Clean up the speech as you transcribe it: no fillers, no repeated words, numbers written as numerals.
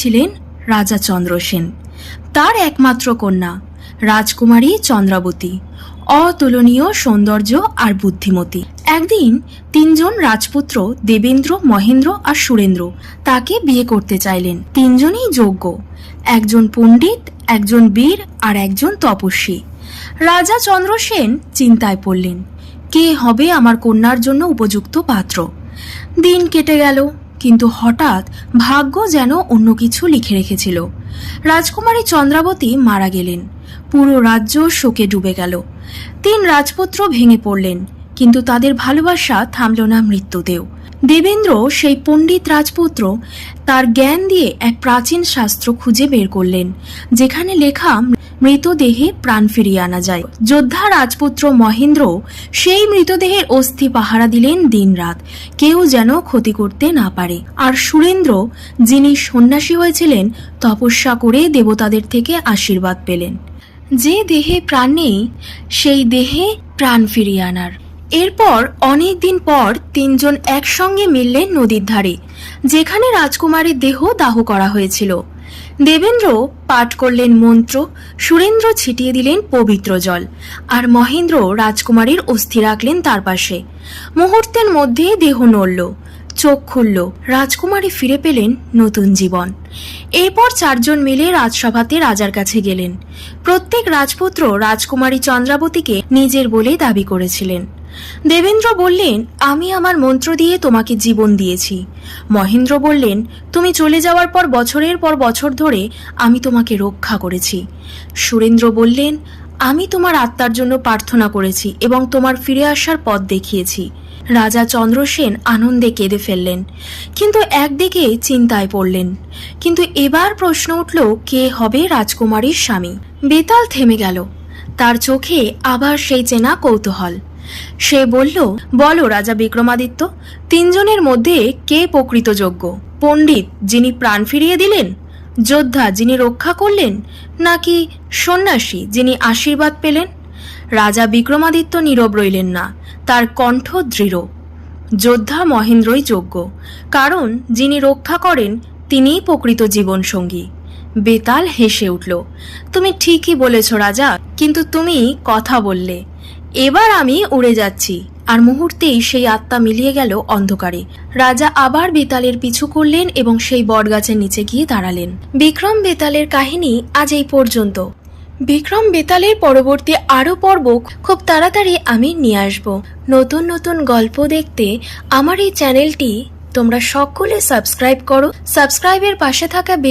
ছিলেন রাজা চন্দ্রসেন। তার একমাত্র কন্যা রাজকুমারী চন্দ্রাবতী, অতুলনীয় সৌন্দর্য আর বুদ্ধিমতী। একদিন তিনজন রাজপুত্র দেবেন্দ্র, মহেন্দ্র আর সুরেন্দ্র তাকে বিয়ে করতে চাইলেন। তিনজনই যোগ্য, একজন পণ্ডিত, একজন বীর আর একজন তপস্বী। রাজা চন্দ্রসেন চিন্তায় পড়লেন, কে হবে আমার কন্যার জন্য উপযুক্ত পাত্র। দিন কেটে গেল, কিন্তু হঠাৎ ভাগ্য যেন অন্য কিছু লিখে রেখেছিল। রাজকুমারী চন্দ্রাবতী মারা গেলেন। পুরো রাজ্য শোকে ডুবে গেল। তিন রাজপুত্র ভেঙে পড়লেন, কিন্তু তাদের ভালোবাসা থামল না মৃত্যুতেও। দেবেন্দ্র, সেই পণ্ডিত রাজপুত্র, তার জ্ঞান দিয়ে এক প্রাচীন শাস্ত্র খুঁজে বের করলেন, যেখানে লেখা মৃতদেহে প্রাণ ফিরিয়ে আনা যায়। যোদ্ধা রাজপুত্র মহেন্দ্র সেই মৃতদেহের অস্থি পাহারা দিলেন দিনরাত, কেউ যেন ক্ষতি করতে না পারে। আর সুরেন্দ্র, যিনি সন্ন্যাসী হয়েছিলেন, তপস্যা করে দেবতাদের থেকে আশীর্বাদ পেলেন, যে দেহে প্রাণ নেই সেই দেহে প্রাণ ফিরিয়ে আনার। এরপর অনেক দিন পর তিনজন একসঙ্গে মিললেন নদীর ধারে, যেখানে রাজকুমারীর দেহ দাহ করা হয়েছিল। দেবেন্দ্র পাঠ করলেন মন্ত্র, সুরেন্দ্র ছিটিয়ে দিলেন পবিত্র জল, আর মহেন্দ্র রাজকুমারীর অস্থি রাখলেন তার পাশে। মুহূর্তের মধ্যে দেহ নড়ল, চোখ খুলল, রাজকুমারী ফিরে পেলেন নতুন জীবন। এরপর চারজন মিলে রাজসভাতে রাজার কাছে গেলেন। প্রত্যেক রাজপুত্র রাজকুমারী চন্দ্রাবতীকে নিজের বলে দাবি করেছিলেন। দেবেন্দ্র বললেন, আমি আমার মন্ত্র দিয়ে তোমাকে জীবন দিয়েছি। মহেন্দ্র বললেন, তুমি চলে যাওয়ার পর বছরের পর বছর ধরে আমি তোমাকে রক্ষা করেছি। সুরেন্দ্র বললেন, আমি তোমার আত্মার জন্য প্রার্থনা করেছি এবং তোমার ফিরে আসার পথ দেখিয়েছি। রাজা চন্দ্রসেন আনন্দে কেঁদে ফেললেন, কিন্তু একদিকে চিন্তায় পড়লেন। কিন্তু এবার প্রশ্ন উঠল, কে হবে রাজকুমারীর স্বামী? বেতাল থেমে গেল, তার চোখে আবার সেই চেনা কৌতূহল। সে বলল, বলো রাজা বিক্রমাদিত্য, তিনজনের মধ্যে কে প্রকৃত যোগ্য? পণ্ডিত, যিনি প্রাণ ফিরিয়ে দিলেন, যোদ্ধা, যিনি রক্ষা করলেন, নাকি সন্ন্যাসী, যিনি আশীর্বাদ পেলেন? রাজা বিক্রমাদিত্য নীরব রইলেন না, তার কণ্ঠ দৃঢ়। যোদ্ধা মহেন্দ্রই যোগ্য, কারণ যিনি রক্ষা করেন তিনিই প্রকৃত জীবনসঙ্গী। বেতাল হেসে উঠল, তুমি ঠিকই বলেছ রাজা, কিন্তু তুমি কথা বললে, এবার আমি উড়ে যাচ্ছি। আর মুহূর্তেই সেই আত্মা মিলিয়ে গেল অন্ধকারে। রাজা আবার বেতালের পিছু করলেন এবং সেই বটগাছের নিচে গিয়ে দাঁড়ালেন। বিক্রম বেতালের কাহিনী আজ এই পর্যন্ত। বিক্রম বেতালের পরবর্তী আরো পর্ব খুব তাড়াতাড়ি আমি নিয়ে আসব। নতুন নতুন গল্প দেখতে আমার এই চ্যানেলটি তোমরা সকলে সাবস্ক্রাইব করো। সাবস্ক্রাইবের পাশে থাকা